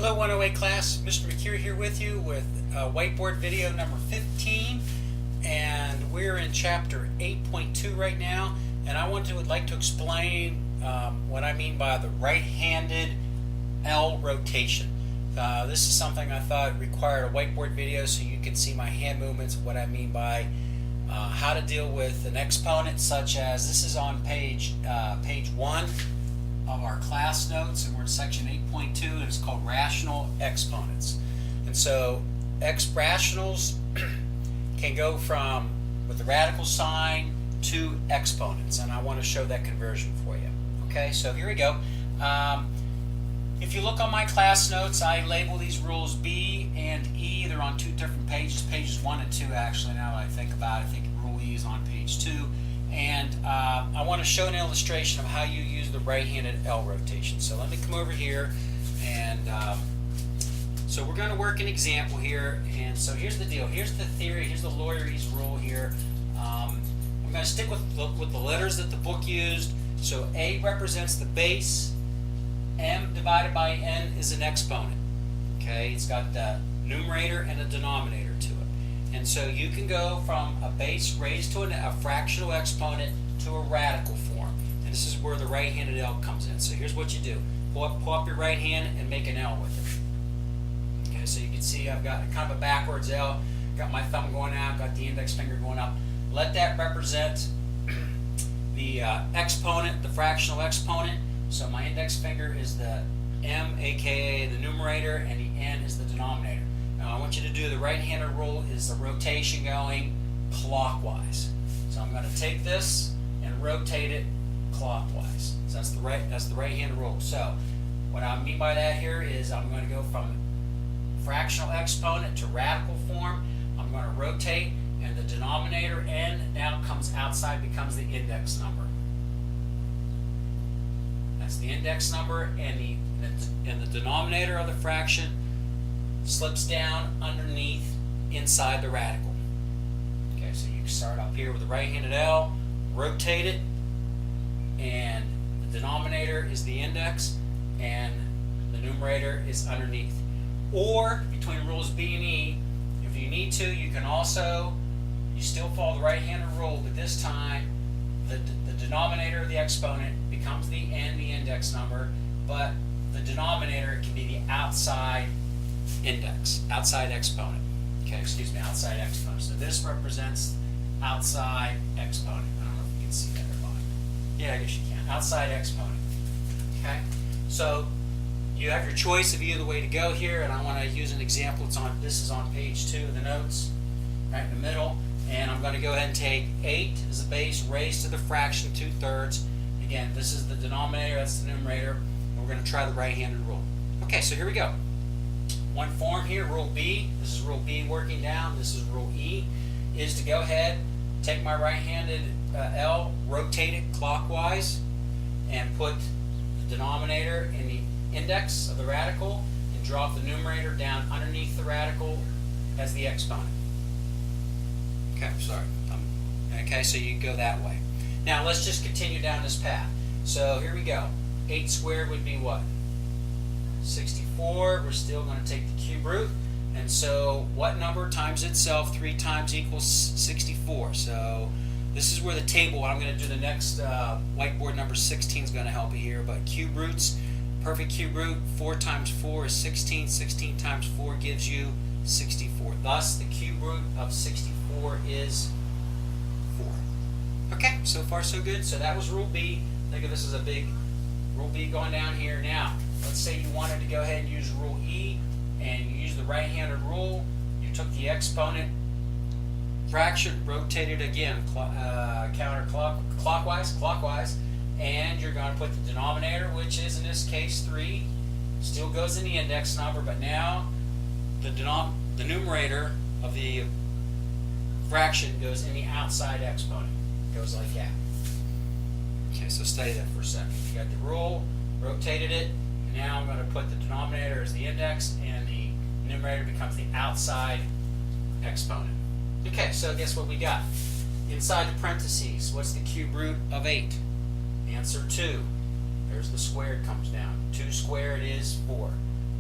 Hello 108 class, Mr. McCure here with you with whiteboard video number 15, and we're in chapter 8.2 right now, and would like to explain what I mean by the right-handed L rotation. This is something I thought required a whiteboard video so you can see my hand movements, what I mean by how to deal with an exponent, such as this is on page 1 of our class notes, and we're in section 8.2, and it's called rational exponents. And so rationals can go from with the radical sign to exponents, and I want to show that conversion for you. Okay, so here we go. If you look on my class notes, I label these rules B and E. They're on two different pages 1 and 2 actually, now that I think about it. I think rule E is on page 2. And I want to show an illustration of how you use the right-handed L rotation. So let me come over here, and so we're going to work an example here. And so here's the deal. Here's the theory. Here's the lawyerese rule here. I'm going to stick with the letters that the book used. So A represents the base. M divided by N is an exponent. Okay, it's got the numerator and a denominator to it. And so you can go from a base raised to a fractional exponent to a radical form. And this is where the right-handed L comes in. So here's what you do. Pull up your right hand and make an L with it. Okay, so you can see I've got kind of a backwards L. Got my thumb going out, got the index finger going up. Let that represent the exponent, the fractional exponent. So my index finger is the M, aka the numerator, and the N is the denominator. Now I want you to do the right-handed rule is the rotation going clockwise. So I'm going to take this and rotate it clockwise. So that's the right-handed rule. So what I mean by that here is I'm going to go from fractional exponent to radical form. I'm going to rotate, and the denominator N now comes outside, becomes the index number. That's the index number, and the denominator of the fraction slips down underneath inside the radical. Okay, so you can start up here with the right-handed L, rotate it, and the denominator is the index, and the numerator is underneath. Or, between rules B and E, if you need to, you can also, you still follow the right-handed rule, but this time the denominator of the exponent becomes the N, the index number, but the denominator can be the outside index, outside exponent. Okay, excuse me, outside exponent. So this represents outside exponent. I don't know if you can see that or not. Yeah, I guess you can. Outside exponent. Okay, so you have your choice of either way to go here, and I want to use an example. This is on page 2 of the notes, right in the middle. And I'm going to go ahead and take 8 as the base raised to the fraction 2/3. Again, this is the denominator, that's the numerator. And we're going to try the right-handed rule. Okay, so here we go. One form here, rule B. This is rule B working down. This is rule E. Is to go ahead, take my right-handed L, rotate it clockwise, and put the denominator in the index of the radical, and drop the numerator down underneath the radical as the exponent. Okay, sorry. Okay, so you go that way. Now let's just continue down this path. So here we go. 8 squared would be what? 64. We're still going to take the cube root. And so what number times itself 3 times equals 64? So this is where the table, I'm going to do the next whiteboard number 16 is going to help you here. But cube roots, perfect cube root, 4 times 4 is 16. 16 times 4 gives you 64. Thus, the cube root of 64 is 4. Okay, so far so good. So that was rule B. Think of this as a big rule B going down here. Now, let's say you wanted to go ahead and use rule E, and you use the right-handed rule. You took the exponent fraction, rotated again, clockwise, and you're going to put the denominator, which is in this case 3, still goes in the index number, but now the numerator of the fraction goes in the outside exponent. It goes like that. Okay, so study that for a second. You got the rule, rotated it, and now I'm going to put the denominator as the index, and the numerator becomes the outside exponent. Okay, so guess what we got? Inside the parentheses, what's the cube root of 8? Answer 2. There's the squared comes down. 2 squared is 4.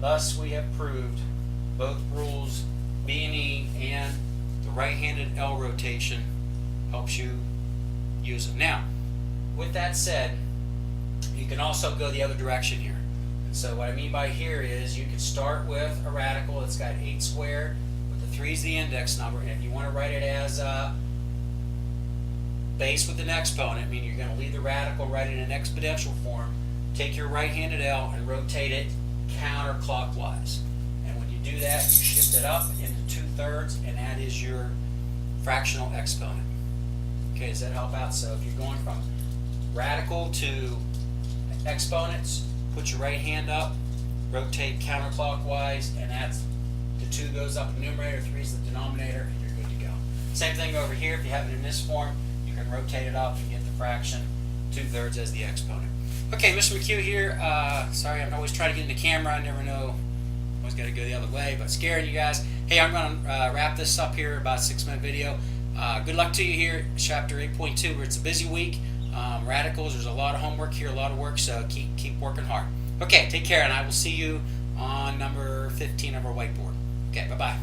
Thus, we have proved both rules, B and E, and the right-handed L rotation helps you use them. Now, with that said, you can also go the other direction here. And so what I mean by here is you can start with a radical that's got 8 squared, with the 3 is the index number, and if you want to write it as a base with an exponent, meaning you're going to leave the radical right in an exponential form, take your right-handed L and rotate it counterclockwise. And when you do that, you shift it up into 2/3, and that is your fractional exponent. Okay, does that help out? So if you're going from radical to exponents, put your right hand up, rotate counterclockwise, and that's the 2 goes up in the numerator, 3 is the denominator, and you're good to go. Same thing over here. If you have it in this form, you can rotate it up and get the fraction 2/3 as the exponent. Okay, Mr. McHugh here. Sorry, I'm always trying to get in the camera. I never know. Always got to go the other way, but scaring you guys. Hey, I'm going to wrap this up here, about a 6-minute video. Good luck to you here, chapter 8.2, where it's a busy week. Radicals, there's a lot of homework here, a lot of work, so keep working hard. Okay, take care, and I will see you on number 15 of our whiteboard. Okay, bye-bye.